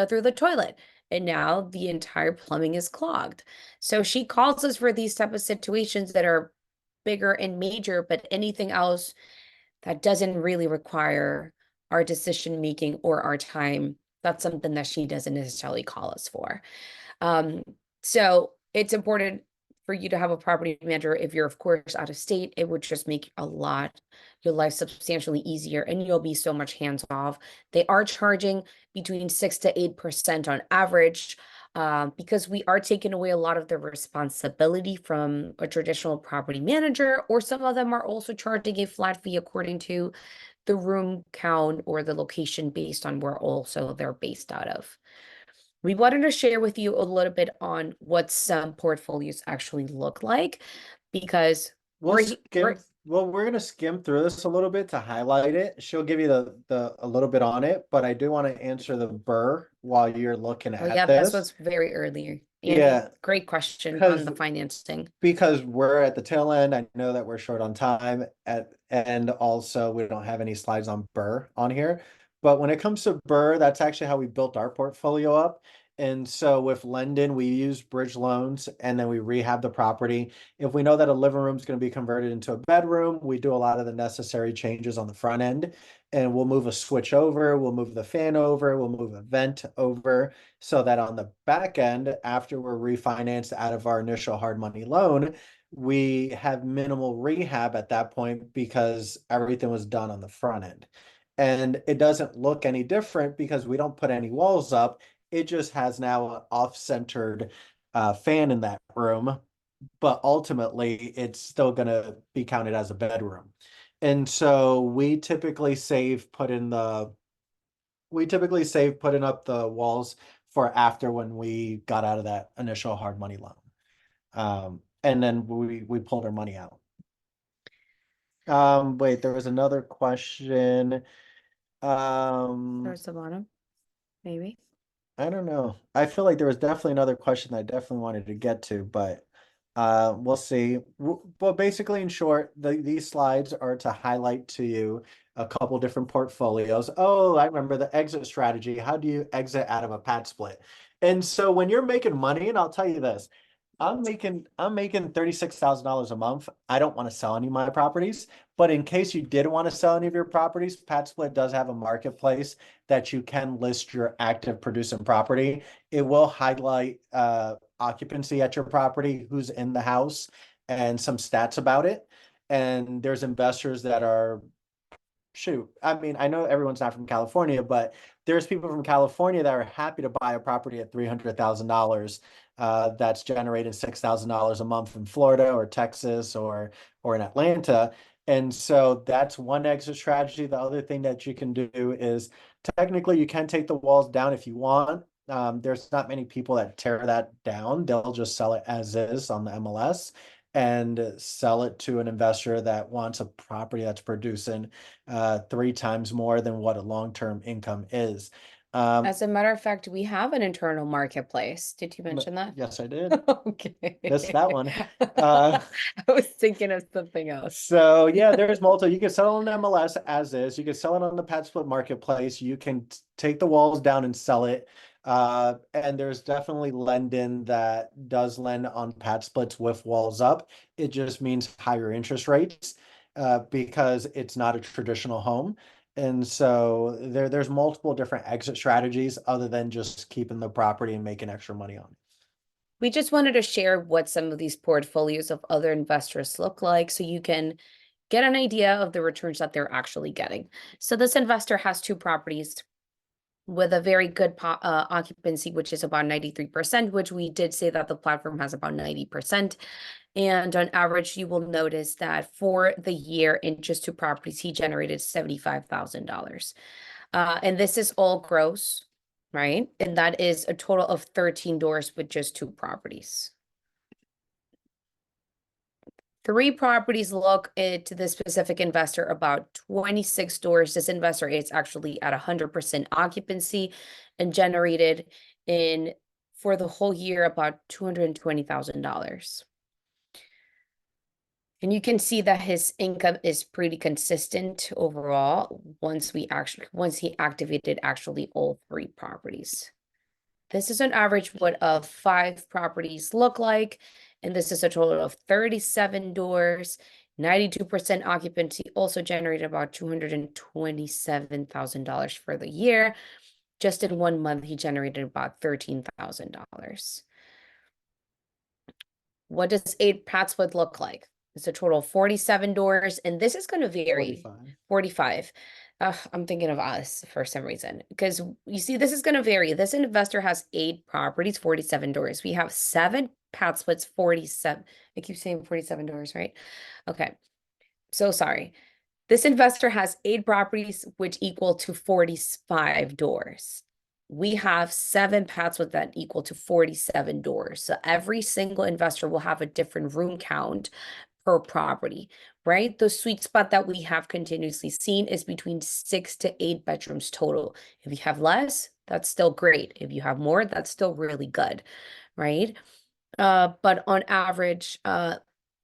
through the toilet. And now the entire plumbing is clogged. So she calls us for these type of situations that are bigger and major, but anything else that doesn't really require our decision making or our time, that's something that she doesn't necessarily call us for. So it's important for you to have a property manager. If you're, of course, out of state, it would just make your life substantially easier and you'll be so much hands off. They are charging between 6 to 8% on average, because we are taking away a lot of the responsibility from a traditional property manager, or some of them are also charging a flat fee according to the room count or the location based on where also they're based out of. We wanted to share with you a little bit on what some portfolios actually look like, because we're we're gonna skim through this a little bit to highlight it. She'll give you the a little bit on it, but I do want to answer the burr while you're looking oh at yeah, this this. was very earlier. Andy, Yeah, great question on because the financing. because we're at the tail end. I know that we're short on time and also we don't have any slides on burr on here. But when it comes to burr, that's actually how we built our portfolio up. And so with Lendon, we use bridge loans and then we rehab the property. If we know that a living room is going to be converted into a bedroom, we do a lot of the necessary changes on the front end and we'll move a switch over, we'll move the fan over, we'll move a vent over, so that on the back end, after we're refinanced out of our initial hard money loan, we have minimal rehab at that point because everything was done on the front end. And it doesn't look any different because we don't put any walls up. It just has now an off-centered fan in that room, but ultimately it's still going to be counted as a bedroom. And so we typically save putting up the walls for after when we got out of that initial hard money loan. And then we pulled our money out. Wait, there was another question. Towards the bottom, maybe. I don't know. I feel like there was definitely another question that I definitely wanted to get to, but we'll see. Well, basically, in short, these slides are to highlight to you a couple different portfolios. Oh, I remember the exit strategy. How do you exit out of a PadSplit? And so when you're making money, and I'll tell you this, I'm making $36,000 a month. I don't want to sell any of my properties, but in case you did want to sell any of your properties, PadSplit does have a marketplace that you can list your active producing property. It will highlight occupancy at your property, who's in the house, and some stats about it. And there's investors that are, shoot, I mean, I know everyone's not from California, but there's people from California that are happy to buy a property at $300,000 that's generating $6,000 a month in Florida or Texas or in Atlanta. And so that's one exit strategy. The other thing that you can do is technically you can take the walls down if you want. There's not many people that tear that down. They'll just sell it as is on the MLS and sell it to an investor that wants a property that's producing 3 times more than what a long-term income is. As a matter of fact, we have an internal marketplace. Did you mention that? Yes, I did. Okay. Missed that one. I was thinking of something else. So yeah, there's multiple. You can sell it on MLS as is. You can sell it on the PadSplit marketplace. You can take the walls down and sell it. And there's definitely Lending that does lend on PadSplits with walls up. It just means higher interest rates because it's not a traditional home. And so there's multiple different exit strategies other than just keeping the property and making extra money on it. We just wanted to share what some of these portfolios of other investors look like so you can get an idea of the returns that they're actually getting. So this investor has 2 properties with a very good occupancy, which is about 93%, which we did say that the platform has about 90%. And on average, you will notice that for the year in just 2 properties, he generated $75,000. And this is all gross, right? And that is a total of 13 doors with just 2 properties. 3 properties look to this specific investor about 26 doors. This investor is actually at 100% occupancy and generated for the whole year about $220,000. And you can see that his income is pretty consistent overall once he activated actually all 3 properties. This is an average what 5 properties look like, and this is a total of 37 doors, 92% occupancy, also generated about $227,000 for the year. Just in 1 month, he generated about $13,000. What does 8 PadSplit look like? It's a total of 47 doors, and this is going to vary. 45. I'm thinking of us for some reason, because you see, this is going to vary. This investor has 8 properties, 47 doors. We have 7 PadSplits, 47. I keep saying 47 doors, right? Okay. So sorry. This investor has 8 properties, which equal to 45 doors. We have 7 PadSplits that equal to 47 doors. So every single investor will have a different room count per property, right? The sweet spot that we have continuously seen is between 6 to 8 bedrooms total. If you have less, that's still great. If you have more, that's still really good, right? But on average, 8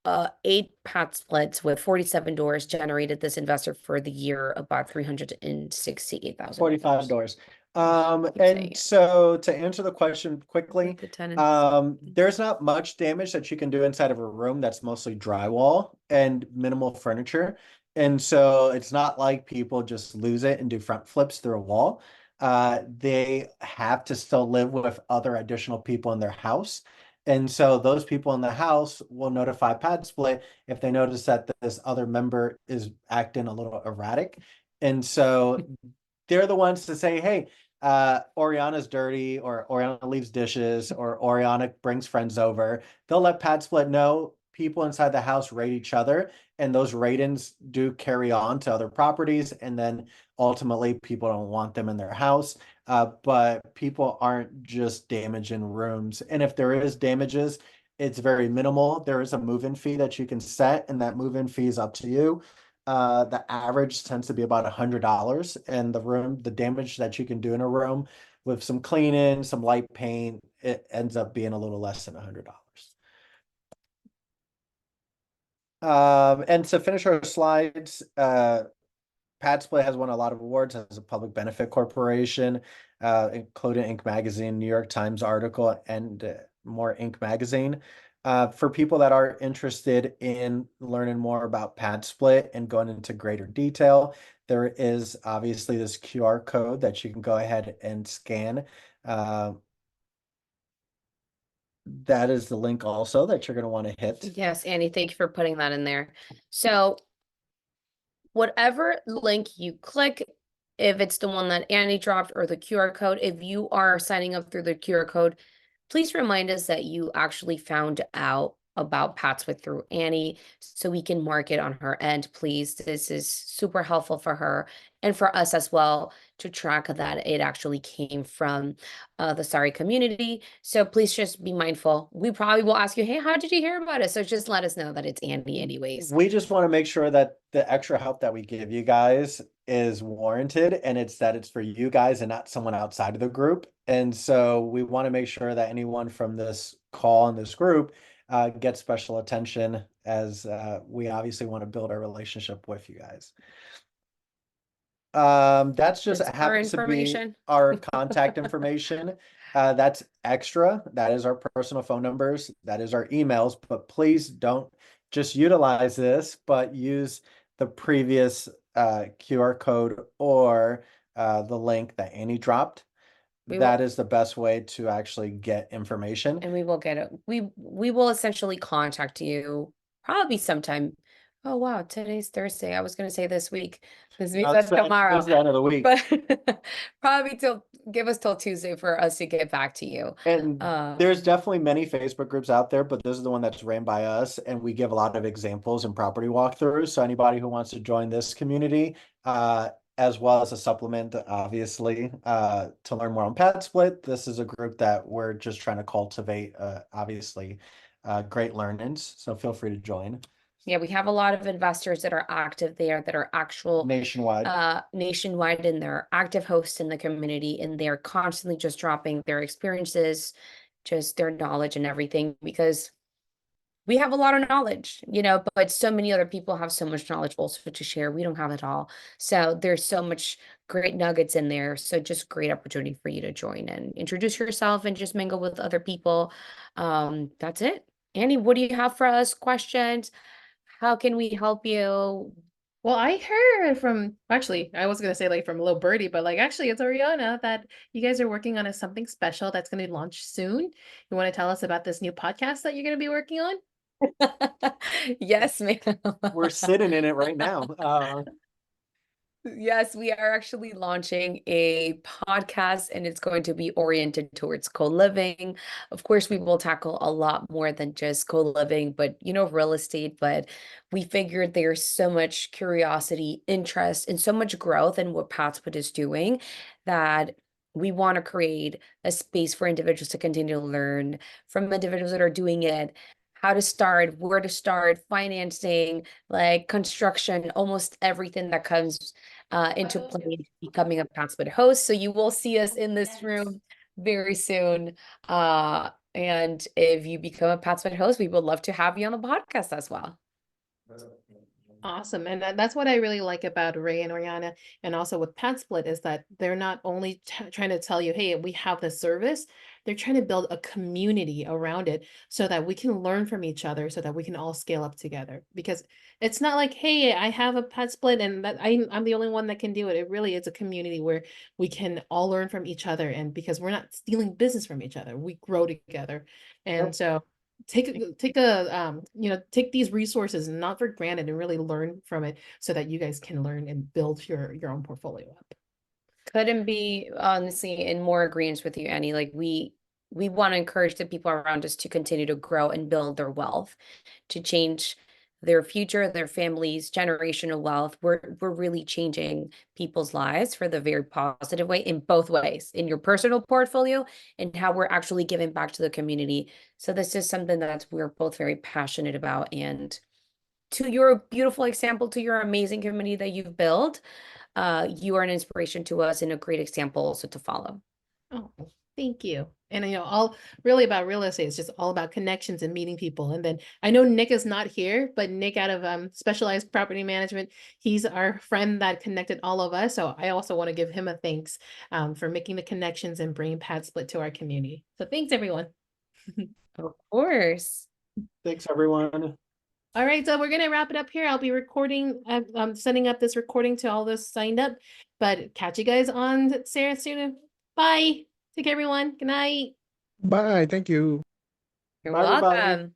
PadSplits with 47 doors generated this investor for the year about $368,000. 45 doors. saying And it. so to answer the question quickly, The tenants. there's not much damage that you can do inside of a room that's mostly drywall and minimal furniture. And so it's not like people just lose it and do front flips through a wall. They have to still live with other additional people in their house. And so those people in the house will notify PadSplit if they notice that this other member is acting a little erratic. And so they're the ones to say, hey, Oriana's dirty, or Oriana leaves dishes, or Oriana brings friends over. They'll let PadSplit know. People inside the house rate each other, and those ratings do carry on to other properties. And then ultimately, people don't want them in their house. But people aren't just damaging rooms. And if there is damages, it's very minimal. There is a move-in fee that you can set, and that move-in fee is up to you. The average tends to be about $100, and the damage that you can do in a room with some cleaning, some light paint, it ends up being a little less than $100. And to finish our slides, PadSplit has won a lot of awards as a public benefit corporation, including Inc. Magazine, New York Times article, and more Inc. Magazine. For people that are interested in learning more about PadSplit and going into greater detail, there is obviously this QR code that you can go ahead and scan. That is the link also that you're going to want to hit. Yes, Annie, thank you for putting that in there. So whatever link you click, if it's the one that Annie dropped or the QR code, if you are signing up through the QR code, please remind us that you actually found out about PadSplit through Annie so we can mark it on her end, please. This is super helpful for her and for us as well to track that it actually came from the SARE community. So please just be mindful. We probably will ask you, hey, how did you hear about it? So just let us know that it's Annie anyways. We just want to make sure that the extra help that we give you guys is warranted, and it's for you guys and not someone outside of the group. And so we want to make sure that anyone from this call and this group gets special attention, as we obviously want to build our relationship with you guys. That's just That's our happens to be information. our contact information. That's extra. That is our personal phone numbers. That is our emails. But please don't just utilize this, but use the previous QR code or the link that Annie dropped. We That will, is the best way to actually get information. and we will get it. We will essentially contact you probably sometime. Oh wow, today's Thursday. I was gonna say this week. This means that's tomorrow. That's the end of the week. But probably give us till Tuesday for us to get back to you. And Uh, there's definitely many Facebook groups out there, but this is the one that's ran by us, and we give a lot of examples and property walkthroughs. So anybody who wants to join this community, as well as a supplement, obviously, to learn more on PadSplit, this is a group that we're just trying to cultivate, obviously, great learnings. So feel free to join. yeah, we have a lot of investors that are active there that are actual Nationwide. nationwide, and they're active hosts in the community, and they're constantly just dropping their experiences, just their knowledge and everything, because we have a lot of knowledge, but so many other people have so much knowledge also to share. We don't have it all. So there's so much great nuggets in there. So just great opportunity for you to join and introduce yourself and just mingle with other people. That's it. Annie, what do you have for us? Questions? How can we help you? Well, I heard from, actually, I was gonna say like from Lil Birdie, but like actually it's Ariana that you guys are working on something special that's gonna launch soon. You want to tell us about this new podcast that you're gonna be working on? Yes, ma'am. We're sitting in it right now. Yes, we are actually launching a podcast, and it's going to be oriented towards co-living. Of course, we will tackle a lot more than just co-living, but real estate. But we figured there's so much curiosity, interest, and so much growth in what PadSplit is doing that we want to create a space for individuals to continue to learn from individuals that are doing it, how to start, where to start, financing, like construction, almost everything that comes into play becoming a PadSplit host. So you will see us in this room very soon. And if you become a PadSplit host, we would love to have you on the podcast as well. Awesome. And that's what I really like about Ray and Oriana, and also with PadSplit, is that they're not only trying to tell you, hey, we have this service, they're trying to build a community around it so that we can learn from each other, so that we can all scale up together. Because it's not like, hey, I have a PadSplit and that I'm the only one that can do it. It really is a community where we can all learn from each other. And because we're not stealing business from each other, we grow together. And so take these resources not for granted and really learn from it so that you guys can learn and build your own portfolio up. Couldn't be honestly in more agreement with you, Annie. Like we want to encourage the people around us to continue to grow and build their wealth, to change their future, their families, generational wealth. We're really changing people's lives for the very positive way in both ways, in your personal portfolio and how we're actually giving back to the community. So this is something that we're both very passionate about. And to your beautiful example, to your amazing community that you've built, you are an inspiration to us and a great example also to follow. Oh, thank you. And all really about real estate is just all about connections and meeting people. And then I know Nick is not here, but Nick out of Specialized Property Management, he's our friend that connected all of us. So I also want to give him a thanks for making the connections and bringing PadSplit to our community. So thanks, everyone. Of course. Thanks, everyone. All right, so we're gonna wrap it up here. I'll be recording, I'm setting up this recording to all this signed up, but catch you guys on SARE soon. Bye. Take care, everyone. Good night. Bye. Thank you. You're Bye, everybody. welcome.